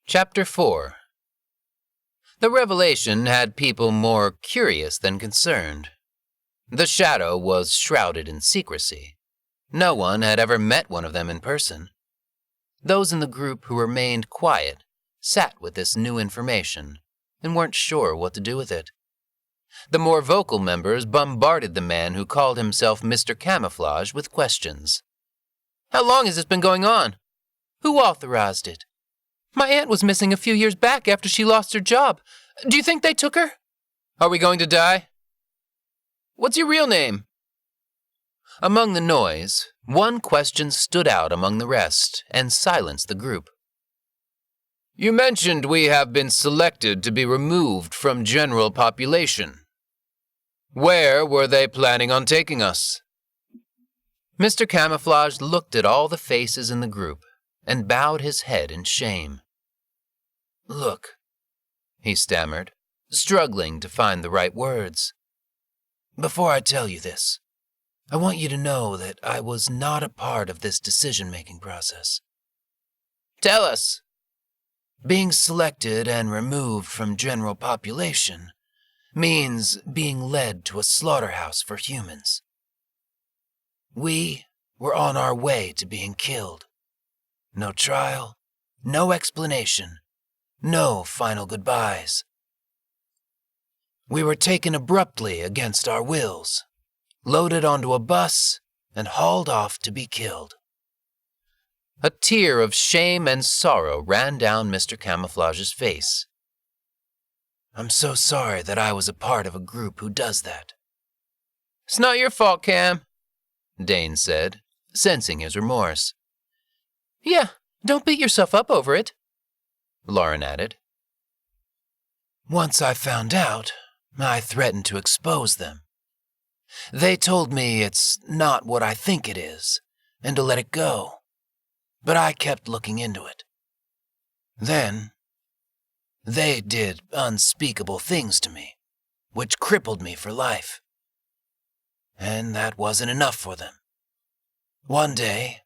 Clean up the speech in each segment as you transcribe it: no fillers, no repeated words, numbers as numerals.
Chapter 4. The revelation had people more curious than concerned. The shadow was shrouded in secrecy. No one had ever met one of them in person. Those in the group who remained quiet sat with this new information and weren't sure what to do with it. The more vocal members bombarded the man who called himself Mr. Camouflage with questions. How long has this been going on? Who authorized it? My aunt was missing a few years back after she lost her job. Do you think they took her? Are we going to die? What's your real name? Among the noise, one question stood out among the rest and silenced the group. You mentioned we have been selected to be removed from general population. Where were they planning on taking us? Mr. Camouflage looked at all the faces in the group and bowed his head in shame. Look, he stammered, struggling to find the right words. Before I tell you this, I want you to know that I was not a part of this decision-making process. Tell us. Being selected and removed from general population means being led to a slaughterhouse for humans. We were on our way to being killed. No trial, no explanation, no final goodbyes. We were taken abruptly against our wills, loaded onto a bus, and hauled off to be killed. A tear of shame and sorrow ran down Mr. Camouflage's face. I'm so sorry that I was a part of a group who does that. It's not your fault, Cam, Dane said, sensing his remorse. Yeah, don't beat yourself up over it, Lauren added. Once I found out, I threatened to expose them. They told me it's not what I think it is, and to let it go. But I kept looking into it. Then, they did unspeakable things to me, which crippled me for life. And that wasn't enough for them. One day,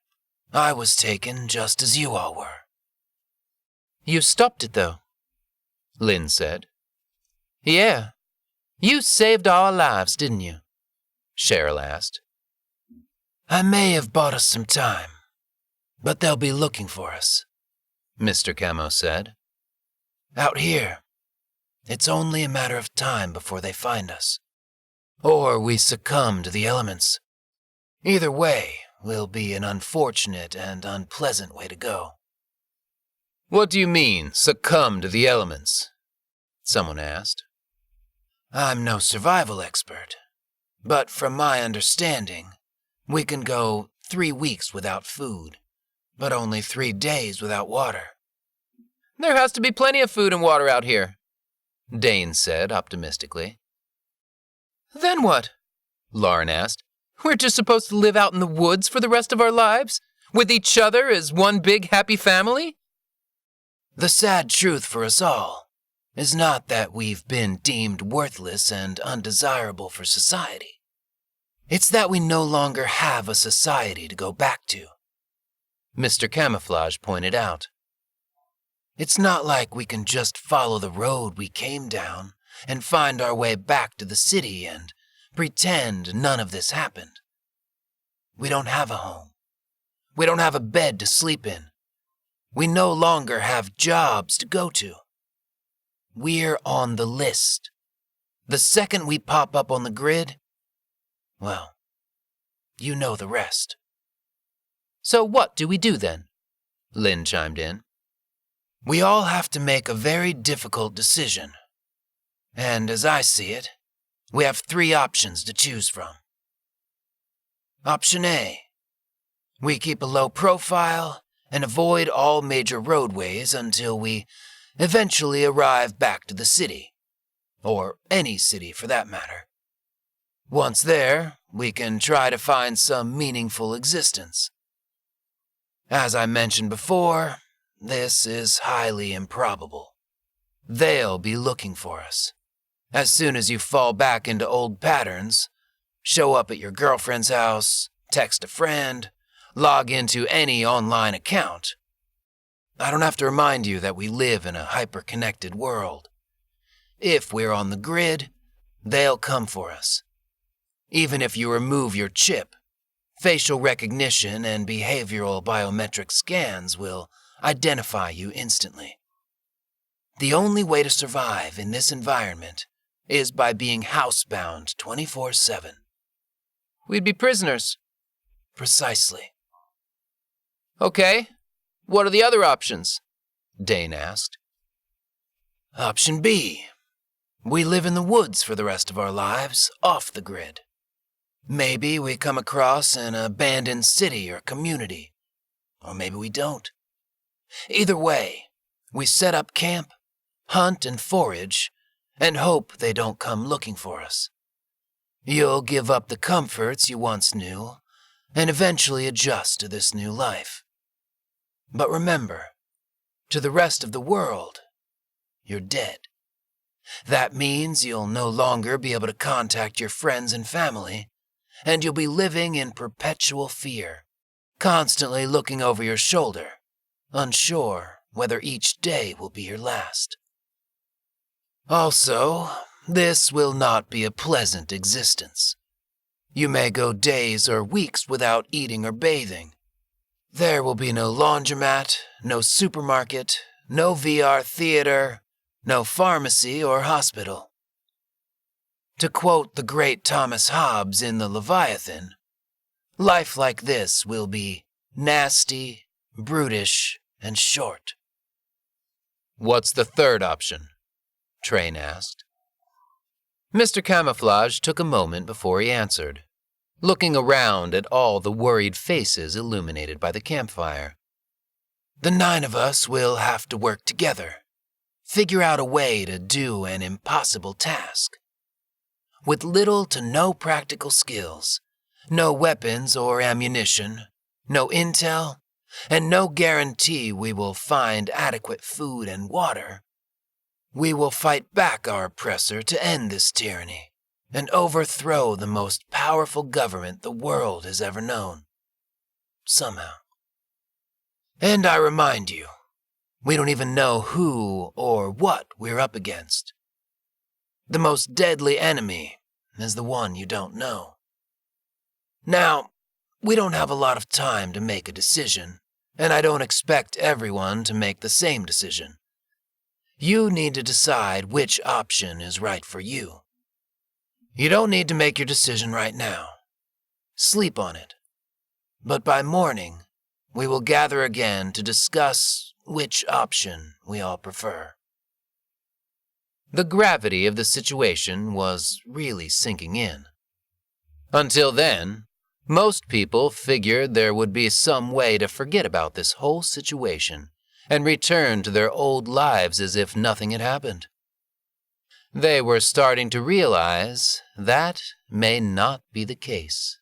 I was taken just as you all were. You stopped it, though, Lynn said. Yeah, you saved our lives, didn't you? Cheryl asked. I may have bought us some time, but they'll be looking for us, Mr. Camo said. Out here, it's only a matter of time before they find us. Or we succumb to the elements. Either way will be an unfortunate and unpleasant way to go. What do you mean, succumb to the elements? Someone asked. I'm no survival expert, but from my understanding, we can go 3 weeks without food, but only 3 days without water. There has to be plenty of food and water out here, Dane said optimistically. Then what? Lauren asked. We're just supposed to live out in the woods for the rest of our lives, with each other as one big happy family? The sad truth for us all is not that we've been deemed worthless and undesirable for society. It's that we no longer have a society to go back to, Mr. Camouflage pointed out. It's not like we can just follow the road we came down and find our way back to the city and pretend none of this happened. We don't have a home. We don't have a bed to sleep in. We no longer have jobs to go to. We're on the list. The second we pop up on the grid, well, you know the rest. So what do we do then? Lynn chimed in. We all have to make a very difficult decision. And as I see it, we have 3 options to choose from. Option A. We keep a low profile and avoid all major roadways until we eventually arrive back to the city, or any city for that matter. Once there, we can try to find some meaningful existence. As I mentioned before, this is highly improbable. They'll be looking for us. As soon as you fall back into old patterns, show up at your girlfriend's house, text a friend, log into any online account, I don't have to remind you that we live in a hyper-connected world. If we're on the grid, they'll come for us. Even if you remove your chip, facial recognition and behavioral biometric scans will identify you instantly. The only way to survive in this environment is by being housebound 24/7. We'd be prisoners. Precisely. Okay, what are the other options? Dane asked. Option B. We live in the woods for the rest of our lives, off the grid. Maybe we come across an abandoned city or community, or maybe we don't. Either way, we set up camp, hunt and forage, and hope they don't come looking for us. You'll give up the comforts you once knew, and eventually adjust to this new life. But remember, to the rest of the world, you're dead. That means you'll no longer be able to contact your friends and family, and you'll be living in perpetual fear, constantly looking over your shoulder, unsure whether each day will be your last. Also, this will not be a pleasant existence. You may go days or weeks without eating or bathing. There will be no laundromat, no supermarket, no VR theater, no pharmacy or hospital. To quote the great Thomas Hobbes in The Leviathan, life like this will be nasty, brutish, and short. What's the third option? Train asked. Mr. Camouflage took a moment before he answered, looking around at all the worried faces illuminated by the campfire. The 9 of us will have to work together, figure out a way to do an impossible task. With little to no practical skills, no weapons or ammunition, no intel, and no guarantee we will find adequate food and water, we will fight back our oppressor to end this tyranny and overthrow the most powerful government the world has ever known. Somehow. And I remind you, we don't even know who or what we're up against. The most deadly enemy is the one you don't know. Now, we don't have a lot of time to make a decision, and I don't expect everyone to make the same decision. You need to decide which option is right for you. You don't need to make your decision right now. Sleep on it. But by morning, we will gather again to discuss which option we all prefer. The gravity of the situation was really sinking in. Until then, most people figured there would be some way to forget about this whole situation and return to their old lives as if nothing had happened. They were starting to realize that may not be the case.